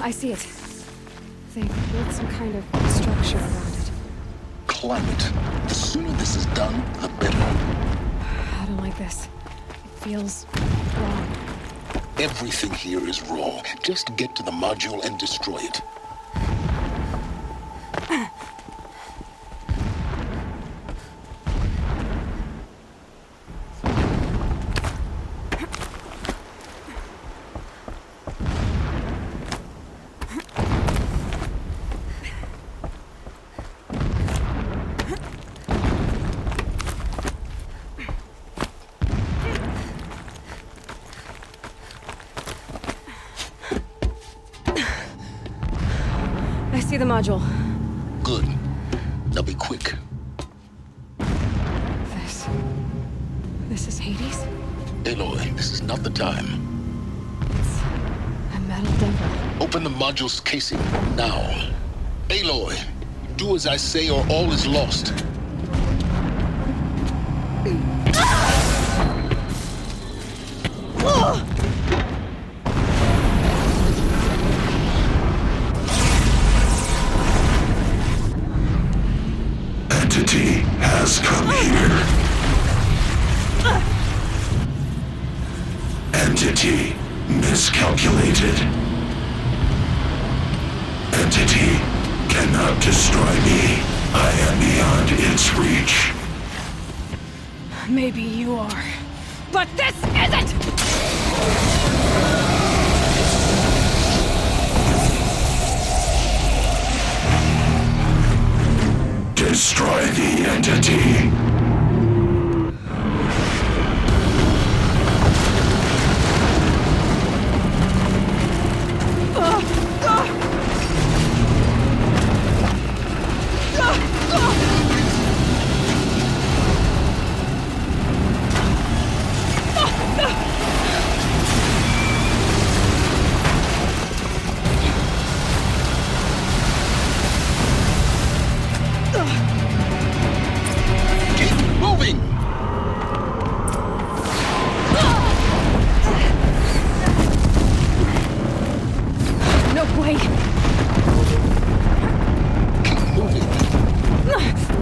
I see it. They built some kind of structure around it. Climb it. The sooner this is done, the better. I don't like this. It feels wrong. Everything here is wrong. Just get to the module and destroy it. I see the module. Good. Now be quick. This is Hades? Aloy, this is not the time. It's a metal devil. Open the module's casing, now. Aloy, do as I say or all is lost. Entity has come here. Entity miscalculated. Entity cannot destroy me. I am beyond its reach. Maybe you are. But this isn't! Destroy the entity.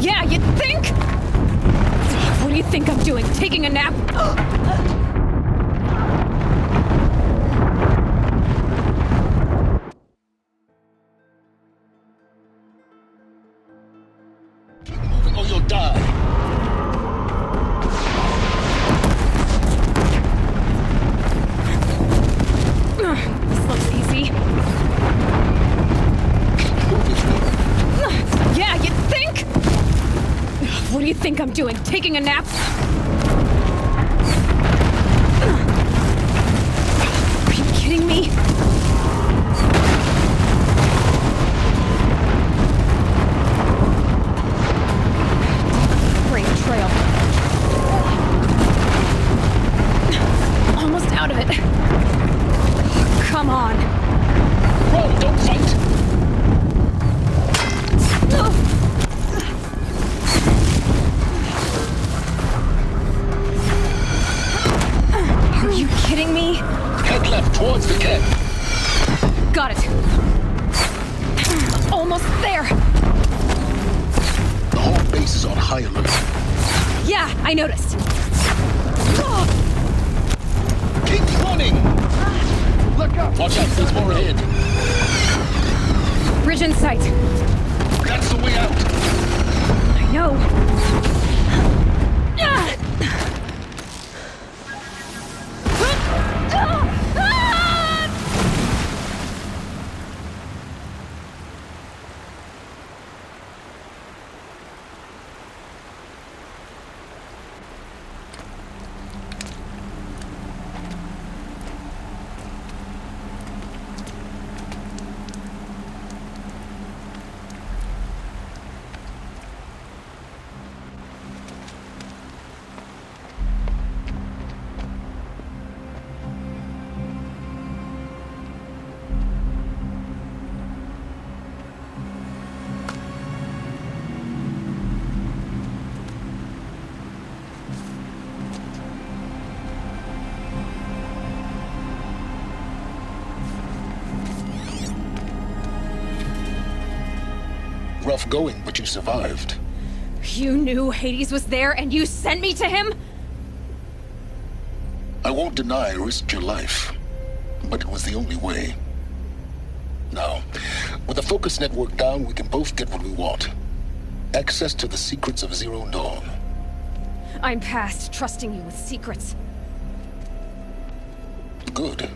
Yeah, you think? What do you think I'm doing? Taking a nap? Keep moving or you'll die. This looks easy. Yeah, you think? What do you think I'm doing? Taking a nap? Are you kidding me? Brain trail. Almost out of it. Come on. Whoa, don't fight! Are you kidding me? Head left towards the camp. Got it. Almost there. The whole base is on high alert. Yeah, I noticed. Keep running! Look out! Watch out, there's more ahead. Bridge in sight. That's the way out. I know. rough going, but you survived. You knew Hades was there and you sent me to him? I won't deny I risked your life, but it was the only way. Now, with the focus network down, we can both get what we want. Access to the secrets of Zero Dawn. I'm past trusting you with secrets. Good.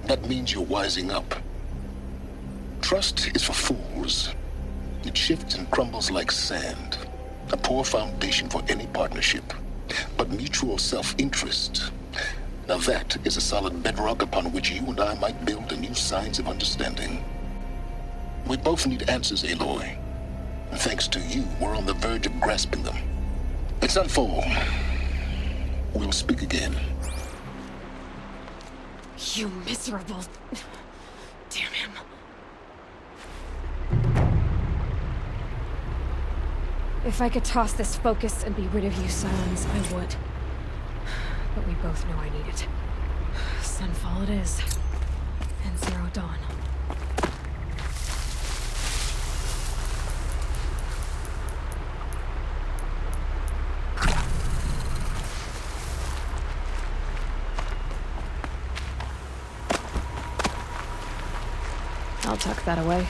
That means you're wising up. Trust is for fools. It shifts and crumbles like sand. A poor foundation for any partnership. But mutual self-interest, now that is a solid bedrock upon which you and I might build a new science of understanding. We both need answers, Aloy. And thanks to you, we're on the verge of grasping them. It's not full. We'll speak again. You miserable... Damn him. If I could toss this focus and be rid of you, Silence, I would. But we both know I need it. Sunfall it is. And Zero Dawn. I'll tuck that away.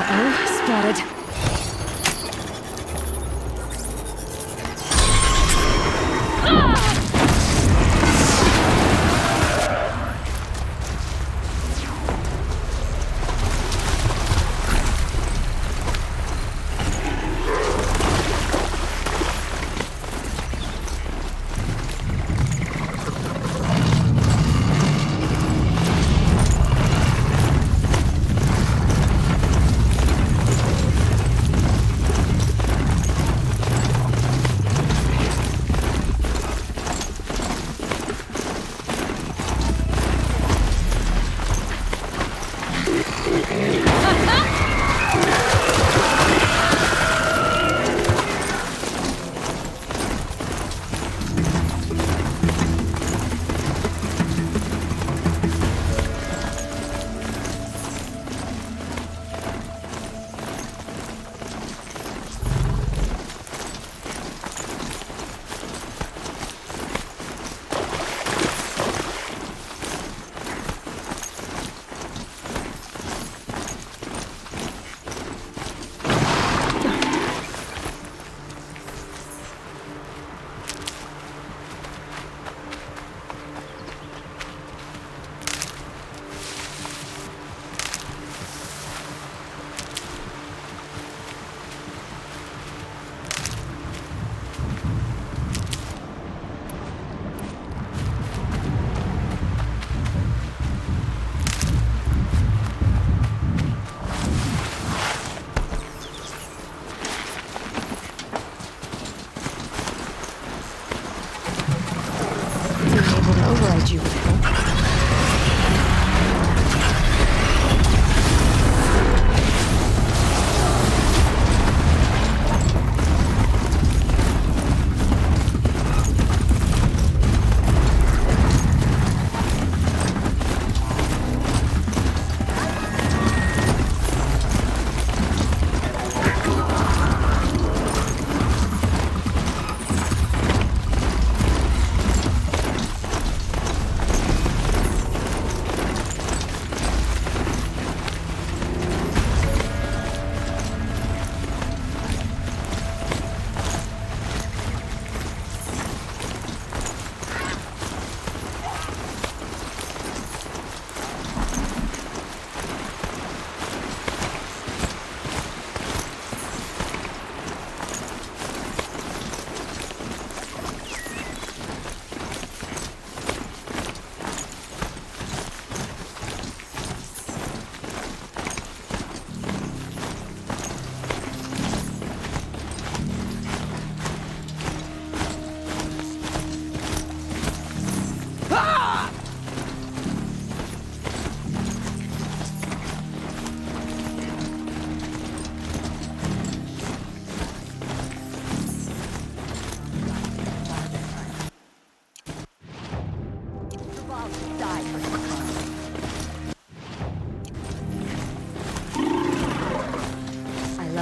Uh-oh, spotted.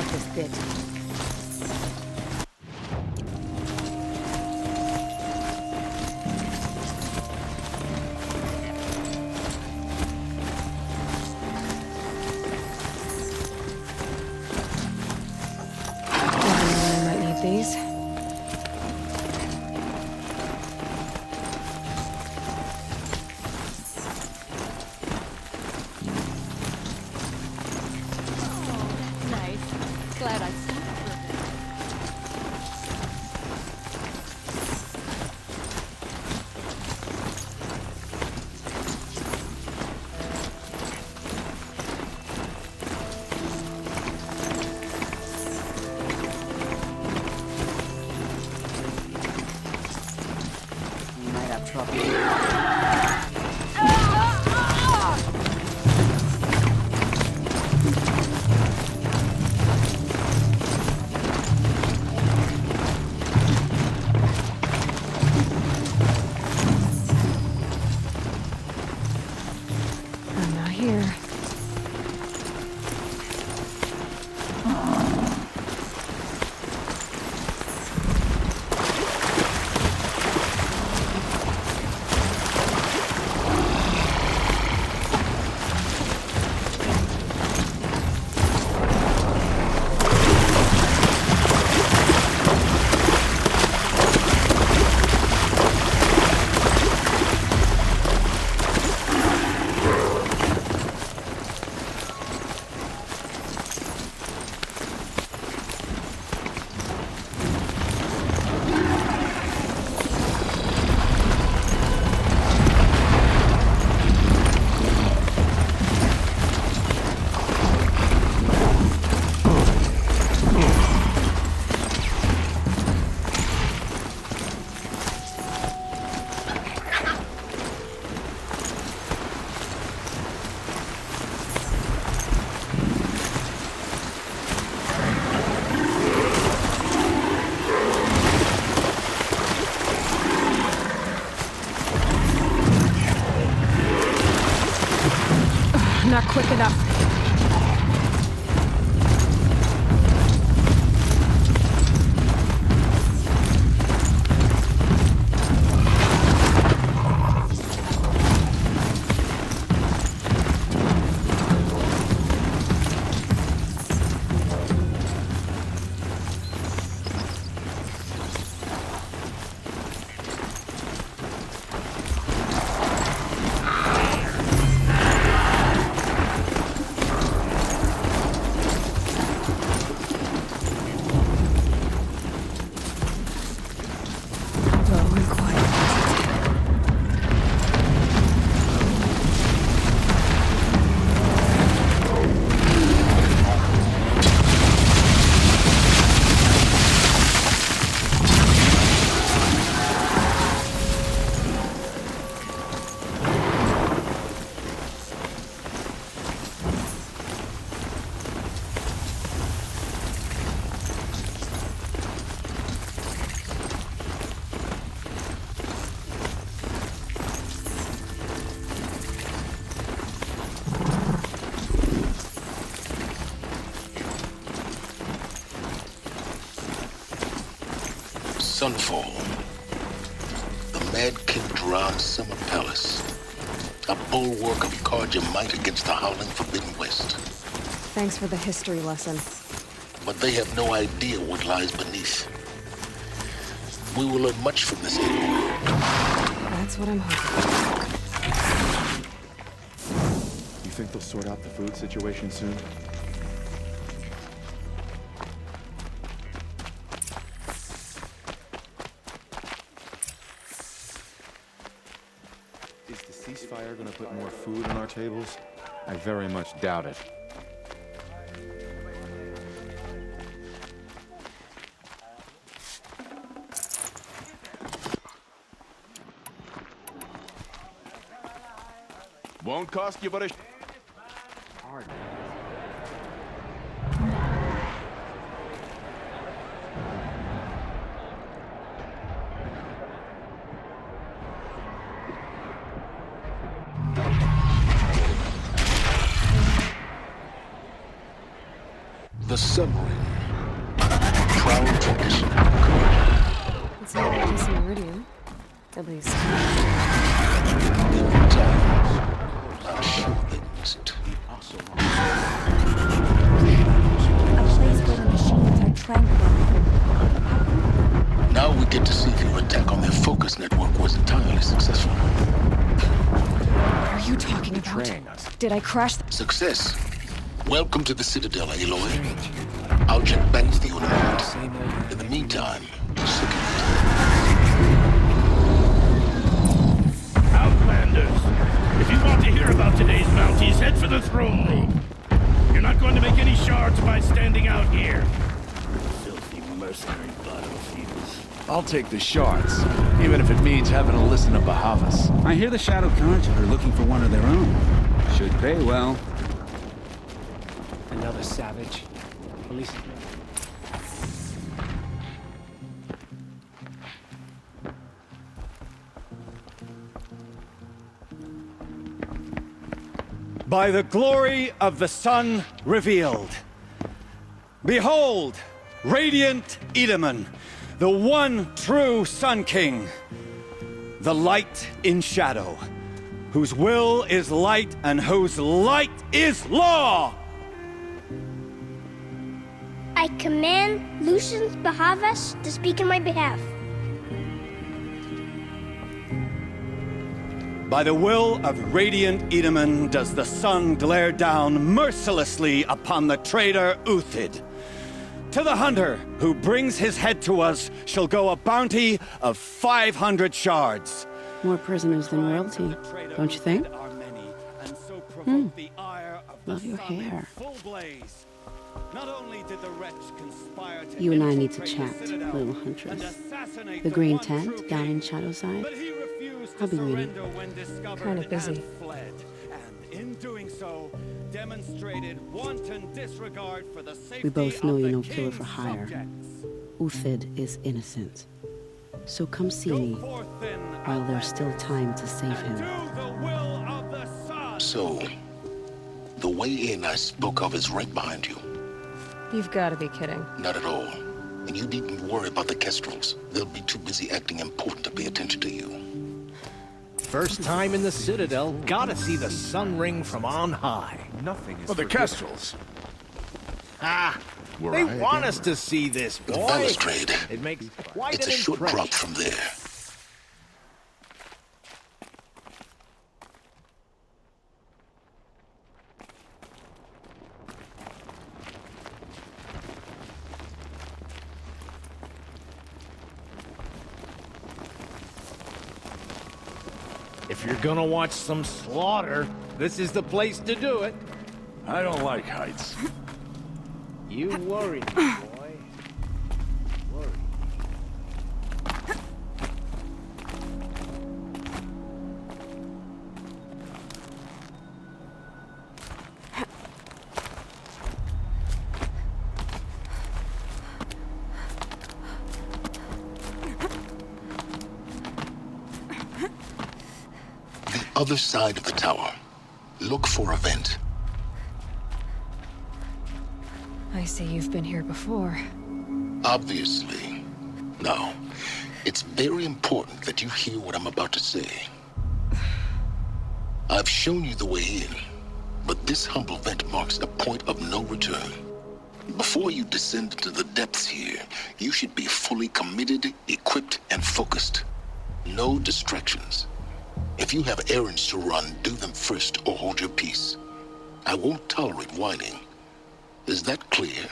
about this bit. I might need these. Nice. Glad I stopped for a bit. You might have trouble. I'm not here. Not quick enough. Low and quiet. Sunfall. The Mad King Duran's summer palace. A bulwark of Carja might against the howling Forbidden West. Thanks for the history lesson. But they have no idea what lies beneath. We will learn much from this evening. That's what I'm hoping. You think they'll sort out the food situation soon? Is the ceasefire gonna put more food on our tables? I very much doubt it. Won't cost you but a Hard. The submarine. Proud tradition. It's not like this Meridian. At least. There were times I'm sure they missed it. A place where the machines are tranquil. Now we get to see if your attack on their focus network was entirely successful. What are you talking about? Betraying us. Did I crash Success. Welcome to the Citadel, Aloy. I'll check back with you in a moment. In the meantime, sick of Outlanders! If you want to hear about today's bounties, head for the throne room. You're not going to make any shards by standing out here. Filthy mercenary battlefields. I'll take the shards, even if it means having to listen to Bahavas. I hear the Shadow Conjure are looking for one of their own. Should pay well. Another savage. Police. By the glory of the sun revealed. Behold, radiant Edaman, the one true Sun King. The light in shadow, whose will is light and whose light is law! I command Lucius Bahavas to speak in my behalf. By the will of radiant Edaman does the sun glare down mercilessly upon the traitor Uthid. To the hunter who brings his head to us shall go a bounty of 500 shards. More prisoners than royalty, don't you think? Love your hair. Not only did the wretch conspire to You and I need to infiltrate chat, the Citadel little and huntress. assassinate The the green one tent true down king. in Shadowside. But he refused to I'll be waiting. surrender when discovered Kinda busy. and fled. And in doing so, demonstrated wanton disregard for the safety We both know of you're the no killer for king's hire. subjects. Uthid is innocent. So come see Go me forth then, while there's still time to save and him. do the will of the sun. So, the way in I spoke of is right behind you. You've got to be kidding. Not at all. And you needn't worry about the Kestrels. They'll be too busy acting important to pay attention to you. First time in the Citadel, gotta see the sun ring from on high. Nothing is Well, the forgiven. Kestrels. Ah, Were they I want again? us to see this, The boy. balustrade. It makes quite It's an a short impression. drop from there. If you're gonna watch some slaughter, this is the place to do it. I don't like heights. You worry me, boy. Worry. The other side of the tower. Look for a vent. I see you've been here before. Obviously. Now, it's very important that you hear what I'm about to say. I've shown you the way in, but this humble vent marks a point of no return. Before you descend into the depths here, you should be fully committed, equipped, and focused. No distractions. If you have errands to run, do them first or hold your peace. I won't tolerate whining. Is that clear?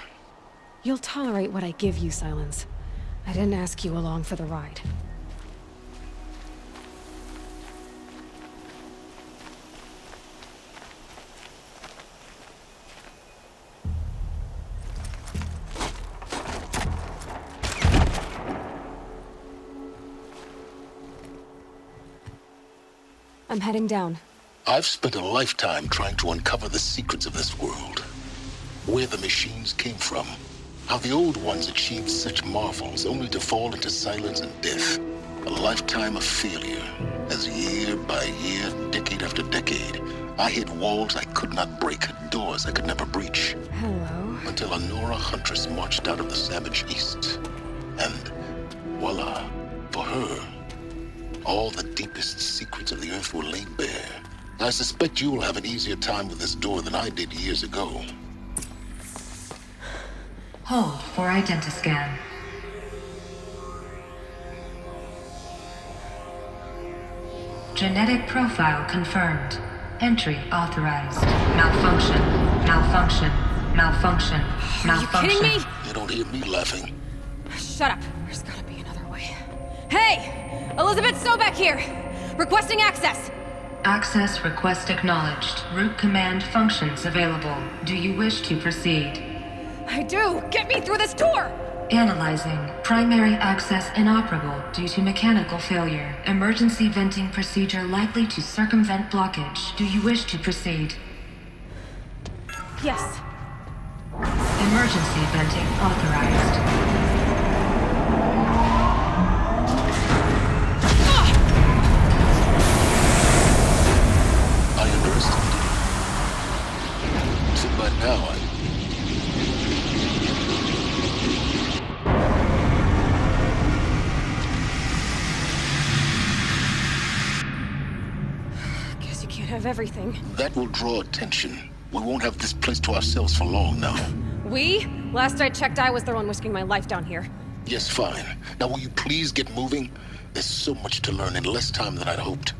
You'll tolerate what I give you, Silence. I didn't ask you along for the ride. I'm heading down. I've spent a lifetime trying to uncover the secrets of this world. Where the machines came from. How the old ones achieved such marvels only to fall into silence and death. A lifetime of failure, as year by year, decade after decade, I hit walls I could not break, doors I could never breach. Hello. Until a Nora huntress marched out of the savage east. And voila, for her, all the deepest secrets of the earth were laid bare. I suspect you will have an easier time with this door than I did years ago. Hold for identiscan. Genetic profile confirmed. Entry authorized. Malfunction. Malfunction. Malfunction. Malfunction. Are you kidding me? You don't hear me laughing. Shut up. There's gotta be another way. Hey! Elizabeth Sobek here! Requesting access! Access request acknowledged. Root command functions available. Do you wish to proceed? I do! Get me through this door! Analyzing. Primary access inoperable due to mechanical failure. Emergency venting procedure likely to circumvent blockage. Do you wish to proceed? Yes. Emergency venting authorized. I understand. So by now Guess you can't have everything. that will draw attention. We won't have this place to ourselves for long now. We? Last I checked, I was the one risking my life down here. Yes, fine. Now will you please get moving? There's so much to learn in less time than I'd hoped.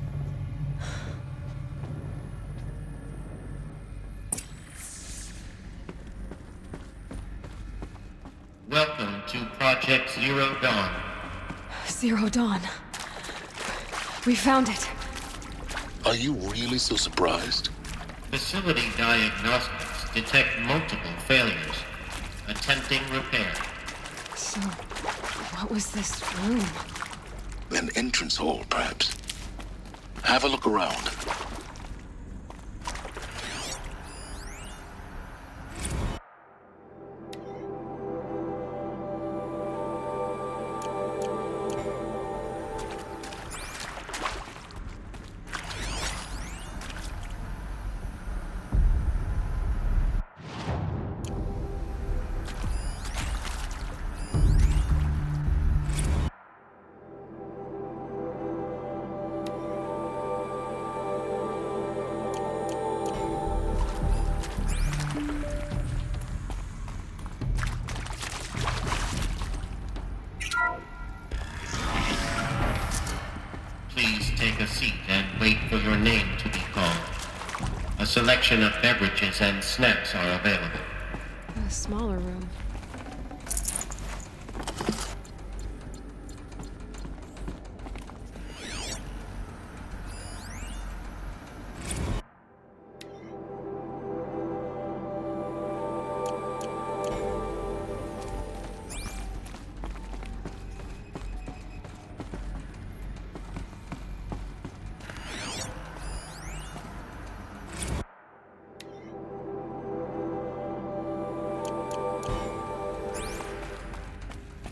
Welcome to Project Zero Dawn. Zero Dawn. We found it. Are you really so surprised? Facility diagnostics detect multiple failures. Attempting repair. So, what was this room? An entrance hall, perhaps. Have a look around. Please take a seat and wait for your name to be called. A selection of beverages and snacks are available. A smaller room.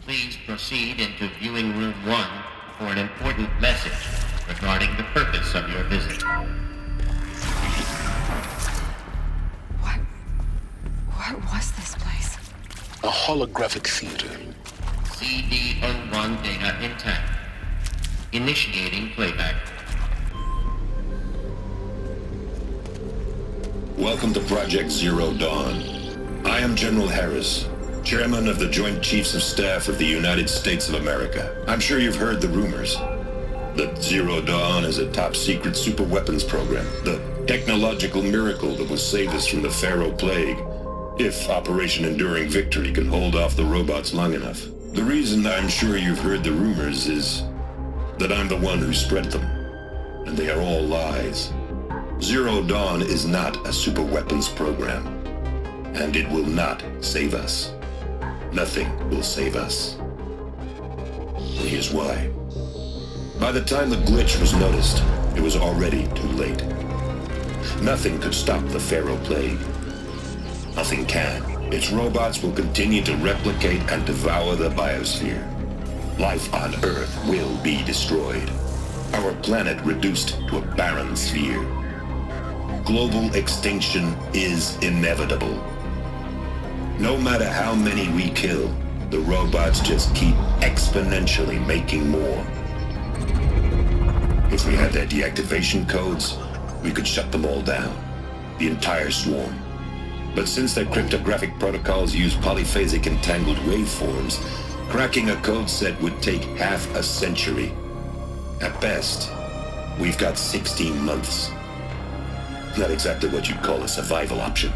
Please proceed into viewing room 1 for an important message regarding the purpose of your visit. What was this place? A holographic theater. CD01 data intact. Initiating playback. Welcome to Project Zero Dawn. I am General Harris, Chairman of the Joint Chiefs of Staff of the United States of America. I'm sure you've heard the rumors that Zero Dawn is a top-secret superweapons program, the technological miracle that will save us from the Pharaoh Plague, if Operation Enduring Victory can hold off the robots long enough. The reason I'm sure you've heard the rumors is that I'm the one who spread them, and they are all lies. Zero Dawn is not a superweapons program, and it will not save us. Nothing will save us. And here's why. By the time the glitch was noticed, it was already too late. Nothing could stop the Pharaoh Plague. Nothing can. Its robots will continue to replicate and devour the biosphere. Life on Earth will be destroyed. Our planet reduced to a barren sphere. Global extinction is inevitable. No matter how many we kill, the robots just keep exponentially making more. If we had their deactivation codes, we could shut them all down. The entire swarm. But since their cryptographic protocols use polyphasic entangled waveforms, cracking a code set would take half a century. At best, we've got 16 months. Not exactly what you'd call a survival option.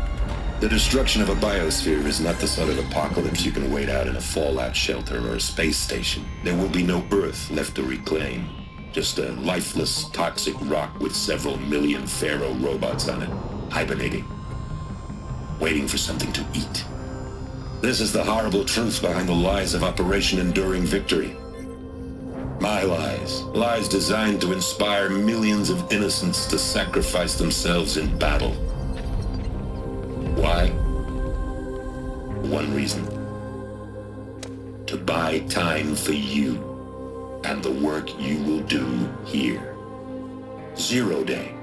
The destruction of a biosphere is not the sort of apocalypse you can wait out in a fallout shelter or a space station. There will be no Earth left to reclaim. Just a lifeless, toxic rock with several million Pharaoh robots on it, hibernating, waiting for something to eat. This is the horrible truth behind the lies of Operation Enduring Victory. My lies. Lies designed to inspire millions of innocents to sacrifice themselves in battle. Why? One reason. To buy time for you and the work you will do here. Zero Day.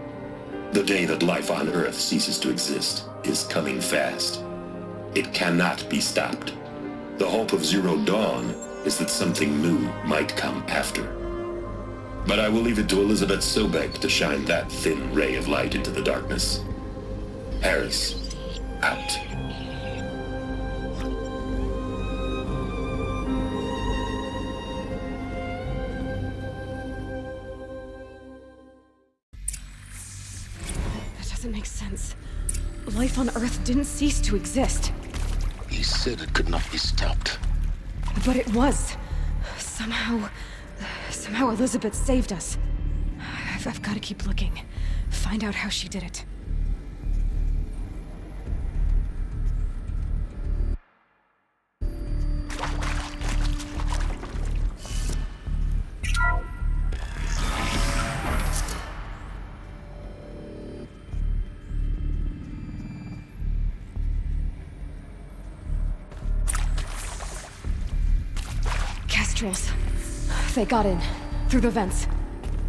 The day that life on Earth ceases to exist is coming fast. It cannot be stopped. The hope of Zero Dawn is that something new might come after. But I will leave it to Elizabeth Sobek to shine that thin ray of light into the darkness. Harris, out. That doesn't make sense. Life on Earth didn't cease to exist. He said it could not be stopped. But it was. Somehow Elizabeth saved us. I've got to keep looking. Find out how she did it. Kestrels. They got in. Through the vents.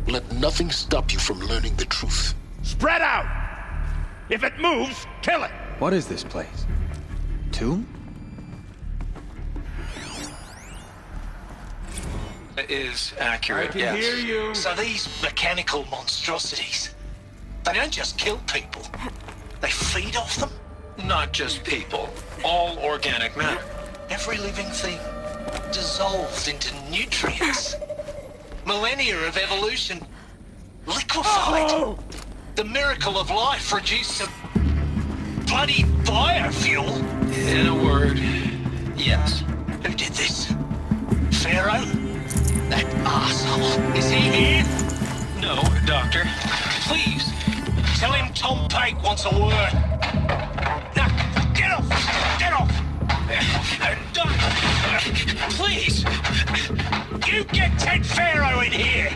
Let nothing stop you from learning the truth. Spread out! If it moves, kill it! What is this place? Tomb? It is accurate, I can yes. hear you. So these mechanical monstrosities, they don't just kill people. They feed off them. Not just people. All organic matter. Every living thing. Dissolved into nutrients. Millennia of evolution. Liquefied. Oh! The miracle of life reduced to bloody biofuel. In a word, yes. Who did this? Pharaoh? That asshole. Is he here? No, Doctor. Please, tell him Tom Pike wants a word. Now, get off! Get off! Please! You get Ted Pharaoh in here!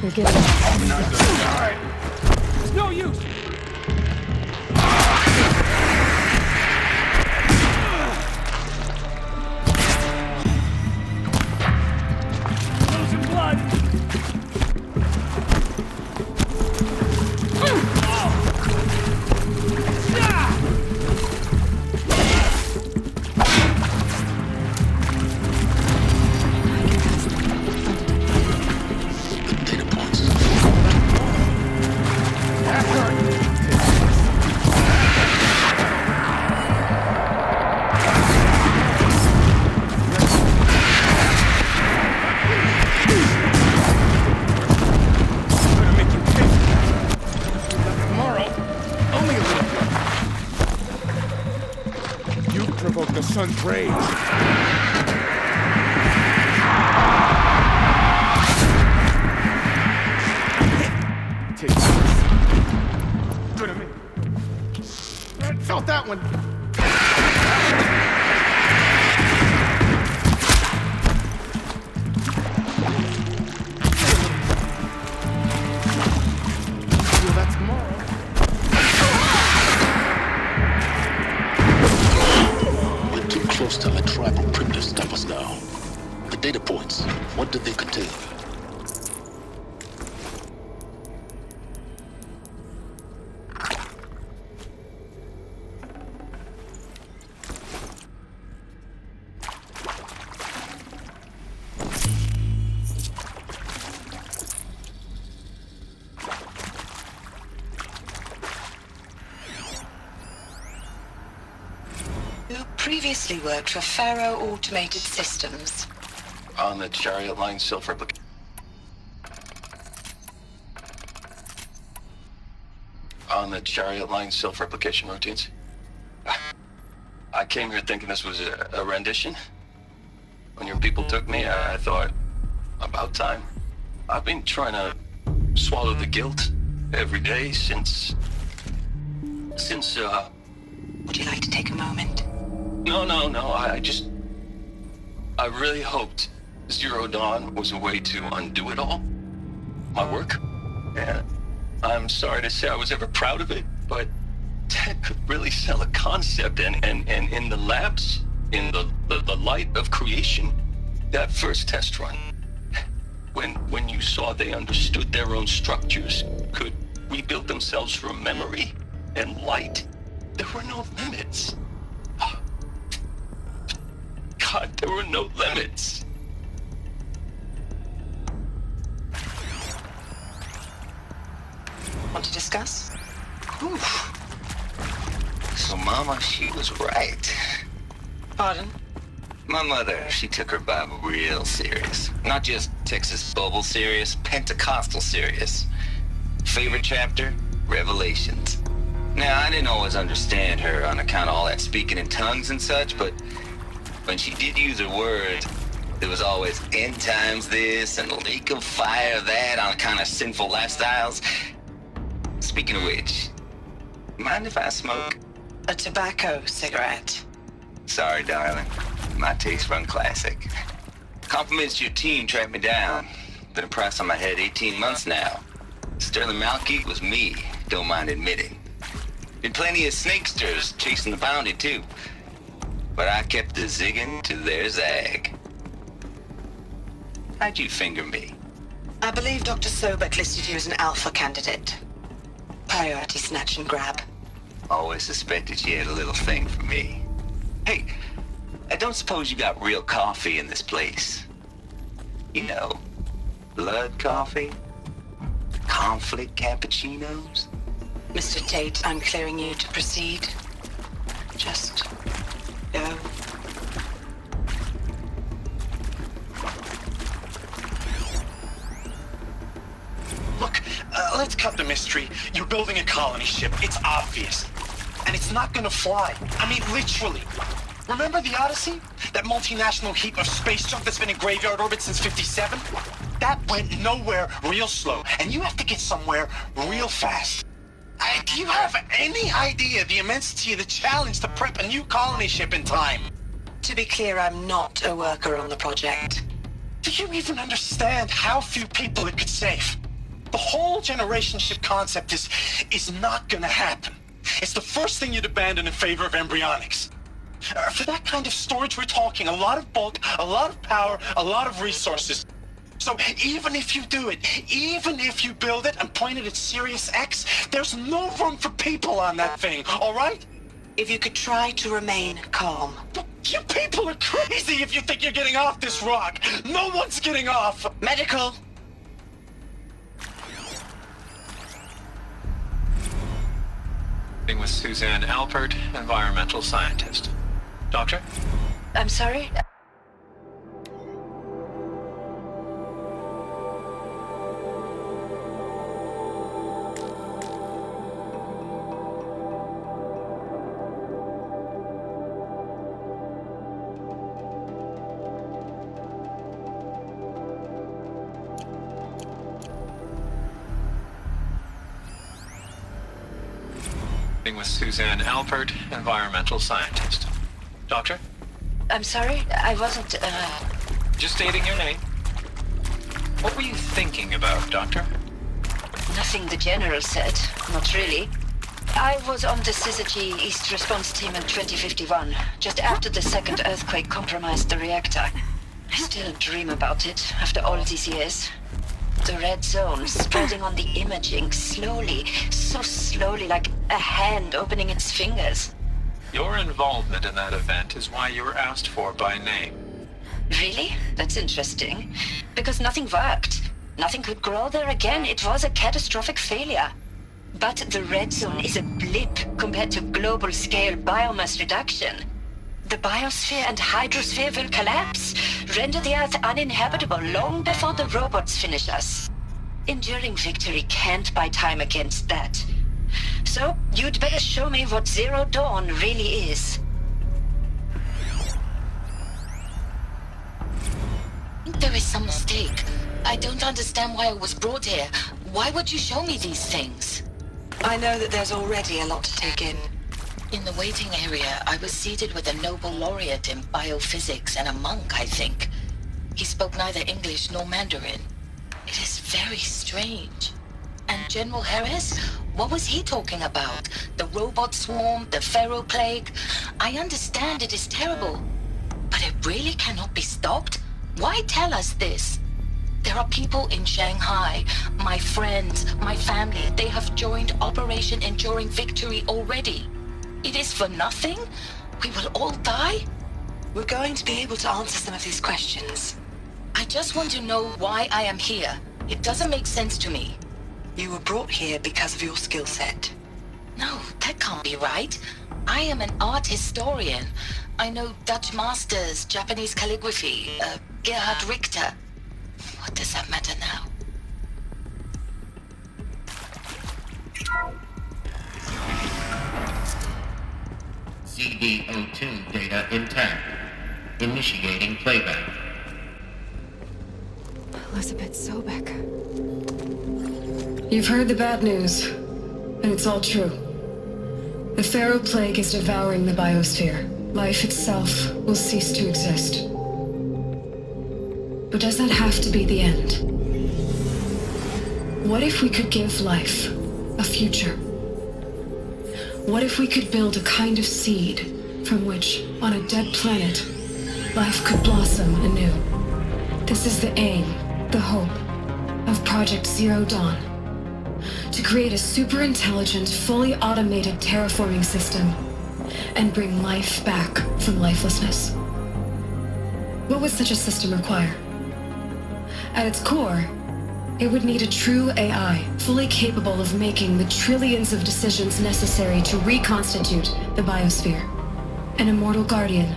You're getting I'm not gonna die. It's no use! Losing blood! The sun's rays. Take this. Good at me. I felt that one. Feel that tomorrow. Close to the tribal primitive stop us now. The data points. What did they contain? Previously worked for Faro Automated Systems. On the Chariot Line self-replication. On the Chariot Line self-replication routines. I came here thinking this was a rendition. When your people took me, I thought, about time. I've been trying to swallow the guilt every day since... Would you like to take a moment? No. I really hoped Zero Dawn was a way to undo it all. My work. And I'm sorry to say I was ever proud of it, but Ted could really sell a concept, and in the labs, in the light of creation, that first test run, when you saw they understood their own structures, could rebuild themselves from memory and light, there were no limits. God, there were no limits. Want to discuss? Whew. So Mama, she was right. Pardon? My mother, she took her Bible real serious. Not just Texas Bible serious, Pentecostal serious. Favorite chapter? Revelations. Now, I didn't always understand her on account of all that speaking in tongues and such, but when she did use her words, there was always end times this and lake of fire that on account of sinful lifestyles. Speaking of which, mind if I smoke? A tobacco cigarette. Sorry, darling. My taste run classic. Compliments to your team tracked me down. Been a price on my head 18 months now. Sterling Malky was me, don't mind admitting. Been plenty of snakesters chasing the bounty, too. But I kept the zigging to their zag. How'd you finger me? I believe Dr. Sobek listed you as an alpha candidate. Priority snatch and grab. Always suspected she had a little thing for me. Hey, I don't suppose you got real coffee in this place. You know, blood coffee? Conflict cappuccinos? Mr. Tate, I'm clearing you to proceed. Just go. Look, let's cut the mystery. You're building a colony ship. It's obvious. And it's not gonna fly. I mean, literally. Remember the Odyssey? That multinational heap of space junk that's been in graveyard orbit since '57? That went nowhere real slow. And you have to get somewhere real fast. Do you have any idea the immensity of the challenge to prep a new colony ship in time? To be clear, I'm not a worker on the project. Do you even understand how few people it could save? The whole generation ship concept is not gonna happen. It's the first thing you'd abandon in favor of embryonics. For that kind of storage, we're talking a lot of bulk, a lot of power, a lot of resources. So even if you do it, even if you build it and point it at Sirius X, there's no room for people on that thing, all right? If you could try to remain calm. You people are crazy if you think you're getting off this rock. No one's getting off. Medical. With Suzanne Alpert, environmental scientist. Doctor? I'm sorry? With Suzanne Alpert, environmental scientist. Doctor? I'm sorry? I wasn't, Just stating your name. What were you thinking about, Doctor? Nothing the General said. Not really. I was on the Syzygy East Response Team in 2051, just after the second earthquake compromised the reactor. I still dream about it after all these years. The red zone spreading on the imaging slowly, so slowly, like a hand opening its fingers. Your involvement in that event is why you were asked for by name. Really? That's interesting. Because nothing worked. Nothing could grow there again. It was a catastrophic failure. But the red zone is a blip compared to global-scale biomass reduction. The biosphere and hydrosphere will collapse, render the Earth uninhabitable long before the robots finish us. Enduring victory can't buy time against that. So, you'd better show me what Zero Dawn really is. There is some mistake. I don't understand why I was brought here. Why would you show me these things? I know that there's already a lot to take in. In the waiting area, I was seated with a Nobel laureate in biophysics and a monk, I think. He spoke neither English nor Mandarin. It is very strange. And General Harris? What was he talking about? The robot swarm, the Pharaoh plague? I understand it is terrible. But it really cannot be stopped? Why tell us this? There are people in Shanghai, my friends, my family. They have joined Operation Enduring Victory already. It is for nothing? We will all die? We're going to be able to answer some of these questions. I just want to know why I am here. It doesn't make sense to me. You were brought here because of your skill set. No, that can't be right. I am an art historian. I know Dutch masters, Japanese calligraphy, Gerhard Richter. What does that matter now? CD02 data intact. Initiating playback. Elizabeth Sobek. You've heard the bad news, and it's all true. The Pharaoh plague is devouring the biosphere. Life itself will cease to exist. But does that have to be the end? What if we could give life a future? What if we could build a kind of seed from which, on a dead planet, life could blossom anew? This is the aim, the hope, of Project Zero Dawn. To create a super-intelligent, fully automated terraforming system and bring life back from lifelessness. What would such a system require? At its core, it would need a true AI, fully capable of making the trillions of decisions necessary to reconstitute the biosphere. An immortal guardian,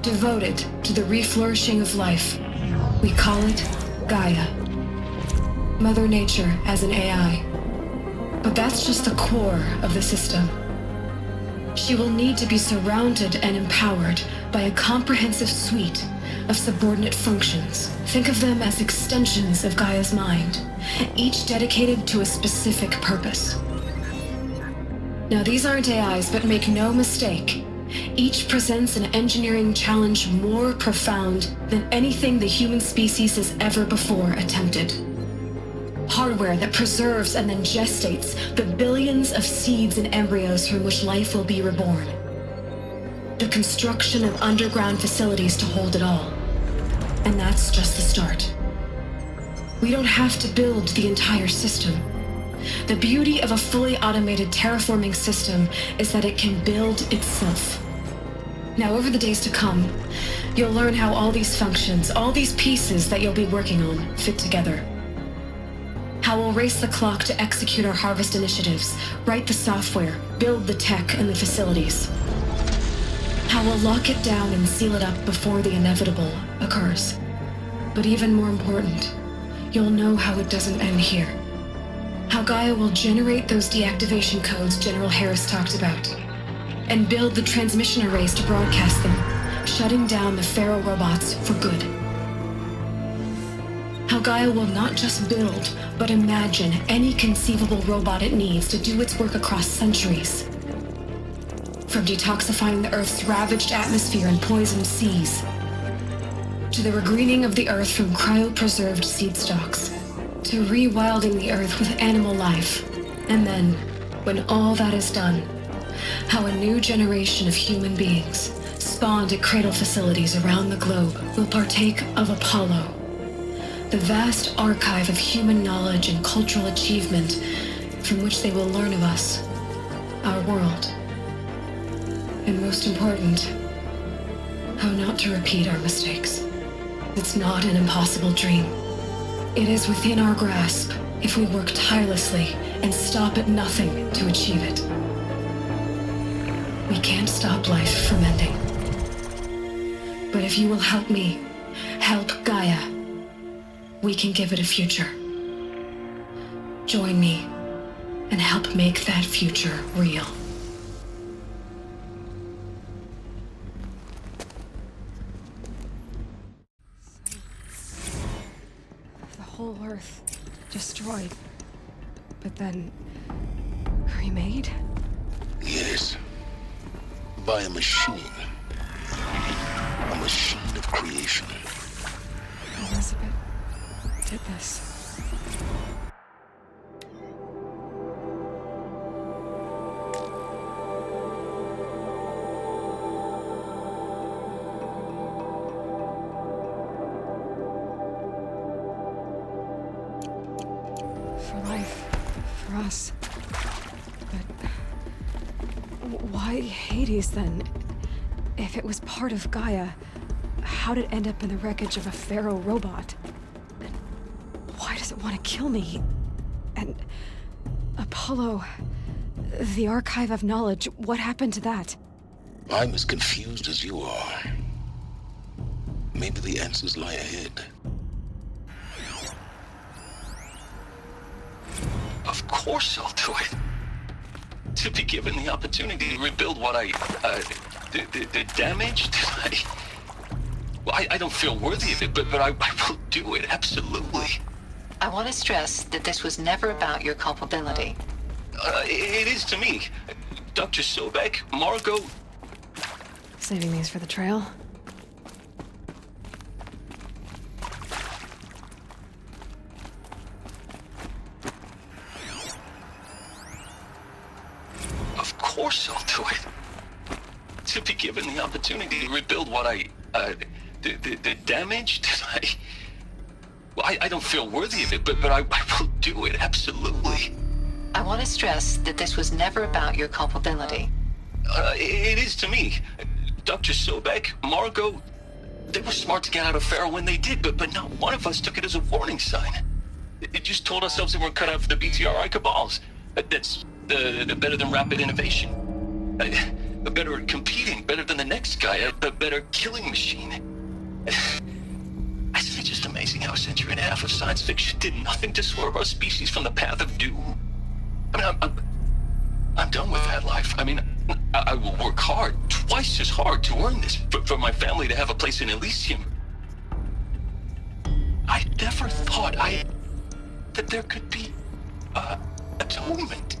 devoted to the reflourishing of life. We call it Gaia. Mother Nature as an AI. But that's just the core of the system. She will need to be surrounded and empowered by a comprehensive suite of subordinate functions. Think of them as extensions of Gaia's mind, each dedicated to a specific purpose. Now, these aren't AIs, but make no mistake, each presents an engineering challenge more profound than anything the human species has ever before attempted. Hardware that preserves and then gestates the billions of seeds and embryos from which life will be reborn. The construction of underground facilities to hold it all. And that's just the start. We don't have to build the entire system. The beauty of a fully automated terraforming system is that it can build itself. Now, over the days to come, you'll learn how all these functions, all these pieces that you'll be working on, fit together. How we'll race the clock to execute our harvest initiatives, write the software, build the tech and the facilities. How we'll lock it down and seal it up before the inevitable occurs. But even more important, you'll know how it doesn't end here. How Gaia will generate those deactivation codes General Harris talked about, and build the transmission arrays to broadcast them, shutting down the Pharaoh robots for good. How Gaia will not just build, but imagine any conceivable robot it needs to do its work across centuries. From detoxifying the Earth's ravaged atmosphere and poisoned seas, to the regreening of the Earth from cryopreserved seed stalks, to rewilding the Earth with animal life. And then, when all that is done, how a new generation of human beings, spawned at cradle facilities around the globe, will partake of Apollo, the vast archive of human knowledge and cultural achievement from which they will learn of us, our world, and most important, how not to repeat our mistakes. It's not an impossible dream. It is within our grasp if we work tirelessly and stop at nothing to achieve it. We can't stop life from ending. But if you will help me, help Gaia, we can give it a future. Join me and help make that future real. The whole Earth destroyed, but then remade? Yes. By a machine. A machine of creation. Elizabeth did this. For life, for us. But why Hades then? If it was part of Gaia, how'd it end up in the wreckage of a Pharaoh robot? And why does it want to kill me? And Apollo, the Archive of Knowledge, what happened to that? I'm as confused as you are. Maybe the answers lie ahead. Of course I'll do it. To be given the opportunity to rebuild what the damage that I don't feel worthy of it, but I will do it, absolutely. I want to stress that this was never about your culpability. It is to me. Dr. Sobek, Margot... Saving these for the trail? Of course I'll do it. To be given the opportunity to rebuild what the damage that I don't feel worthy of it, but I will do it, absolutely. I want to stress that this was never about your culpability. It is to me. Dr. Sobek, Margot, they were smart to get out of Pharaoh when they did, but not one of us took it as a warning sign. It just told ourselves that we're cut out for the BTRI cabals. That's the better than rapid innovation. Better at competing, better than the next guy, a better killing machine. Isn't it just amazing how a century and a half of science fiction did nothing to swerve our species from the path of doom? I mean, I'm done with that life. I mean, I will work hard, twice as hard to earn this, for my family to have a place in Elysium. I never thought that there could be atonement.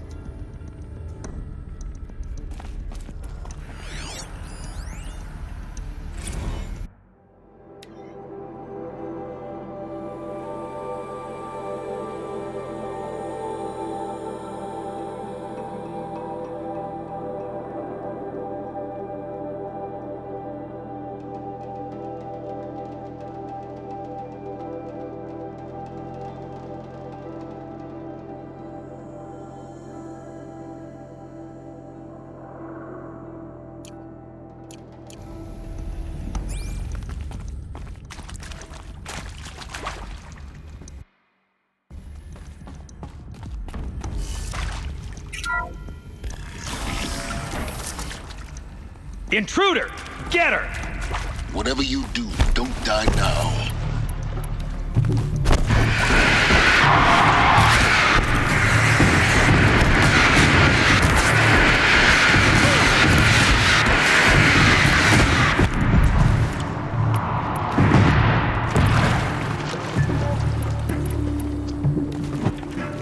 Intruder! Get her! Whatever you do, don't die now.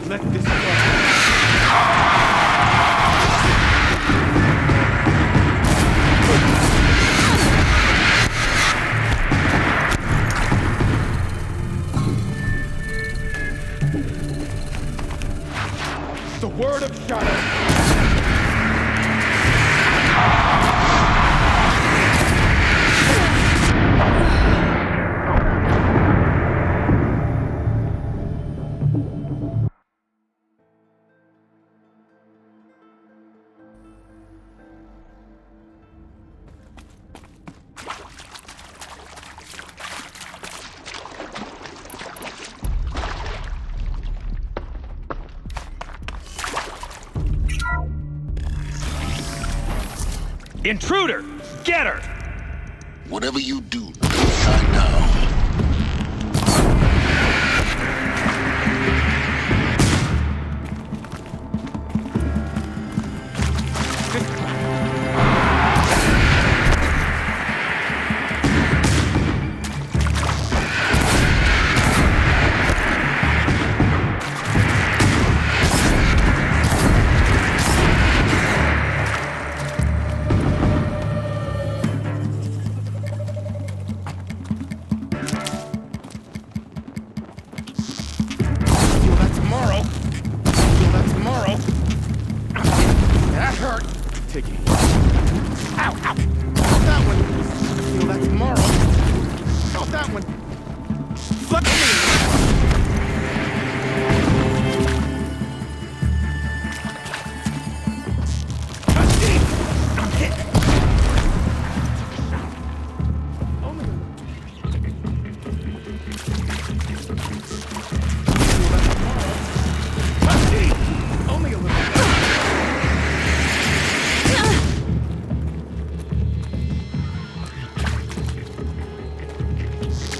Let this go. The word of Shadow. Intruder! Get her! Whatever you do, don't try now.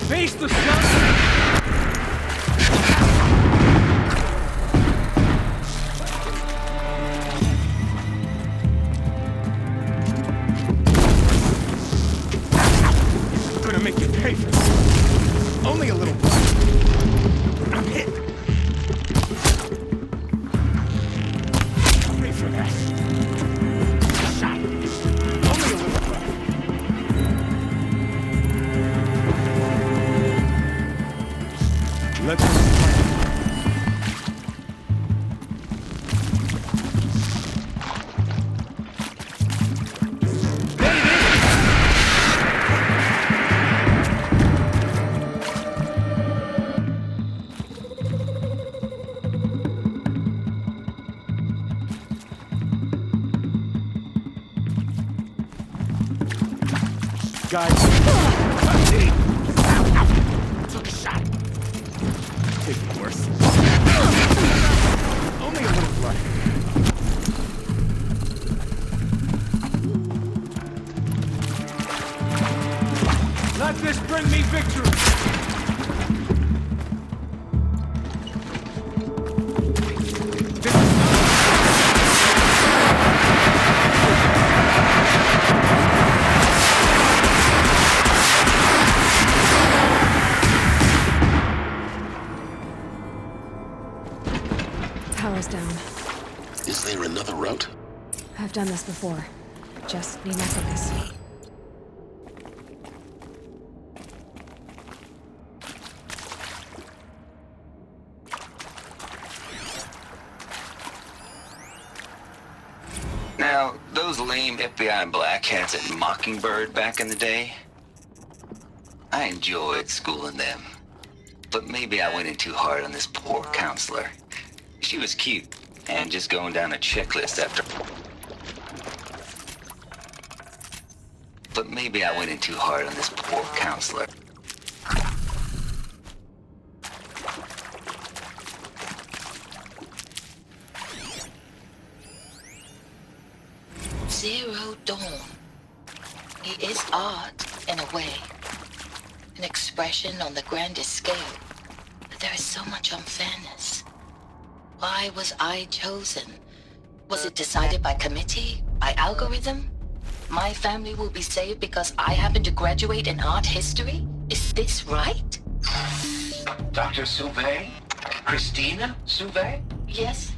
Face the sun! Make you pay for this. Only a little blood. I'm hit. Pay for that. Shot. Only a little blood. Let's guys. Took a shot. Could be worse. Only a little blood. Let this bring me victory! Power's down. Is there another route? I've done this before. Just need my focus. Now, those lame FBI black hats at Mockingbird back in the day, I enjoyed schooling them. But maybe I went in too hard on this poor counselor. She was cute, and just going down a checklist after... But maybe I went in too hard on this poor counselor. Zero Dawn. He is art, in a way. An expression on the grandest scale. But there is so much unfairness. Why was I chosen? Was it decided by committee? By algorithm? My family will be saved because I happen to graduate in art history? Is this right? Dr. Sauvé? Christina Sauvé? Yes.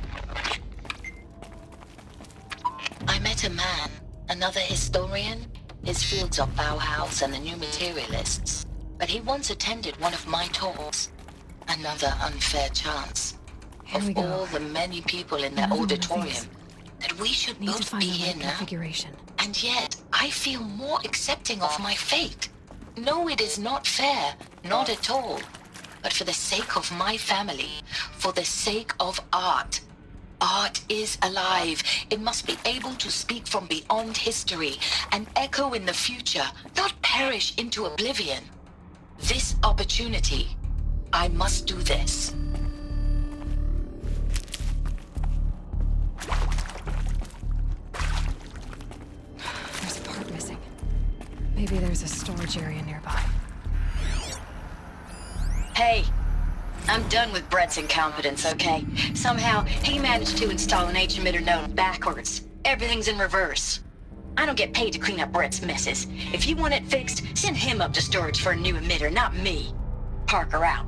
I met a man, another historian. His fields are Bauhaus and the New Materialists. But he once attended one of my talks. Another unfair chance. Of all the many people in that auditorium, that we should both be here now. And yet, I feel more accepting of my fate. No, it is not fair, not at all. But for the sake of my family, for the sake of art. Art is alive. It must be able to speak from beyond history and echo in the future, not perish into oblivion. This opportunity, I must do this. There's Maybe there's a storage area nearby. Hey, I'm done with Brett's incompetence, okay? Somehow, he managed to install an H-emitter node backwards. Everything's in reverse. I don't get paid to clean up Brett's messes. If you want it fixed, send him up to storage for a new emitter, not me. Parker out.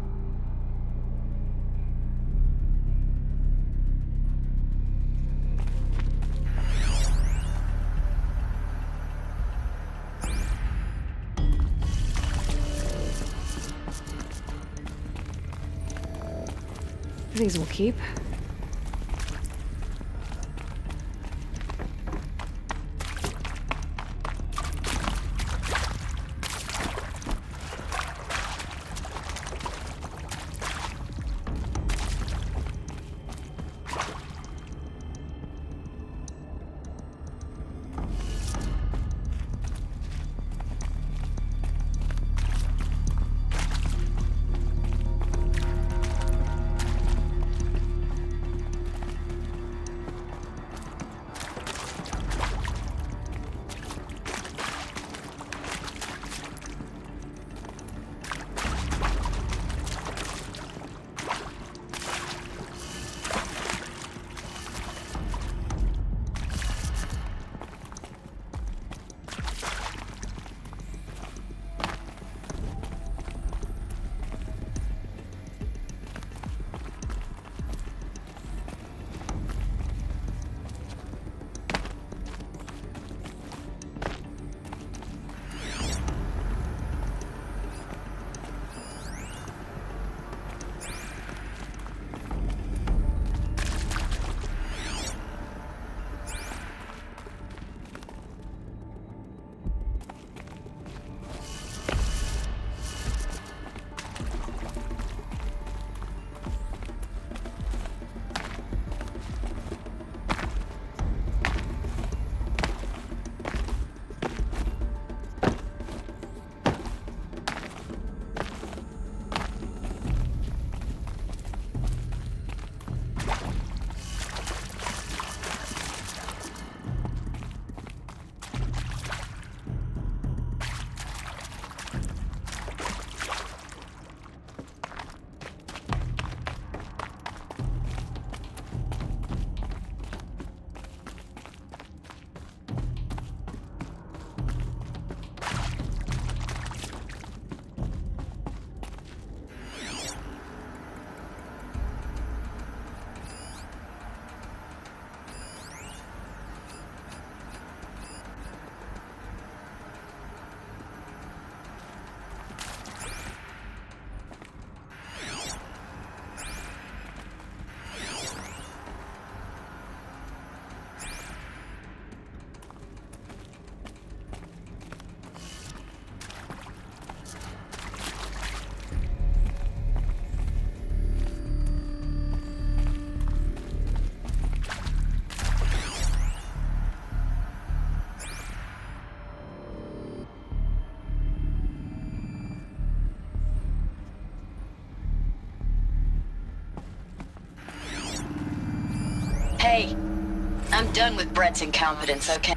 These will keep. Hey, I'm done with Brett's incompetence, okay?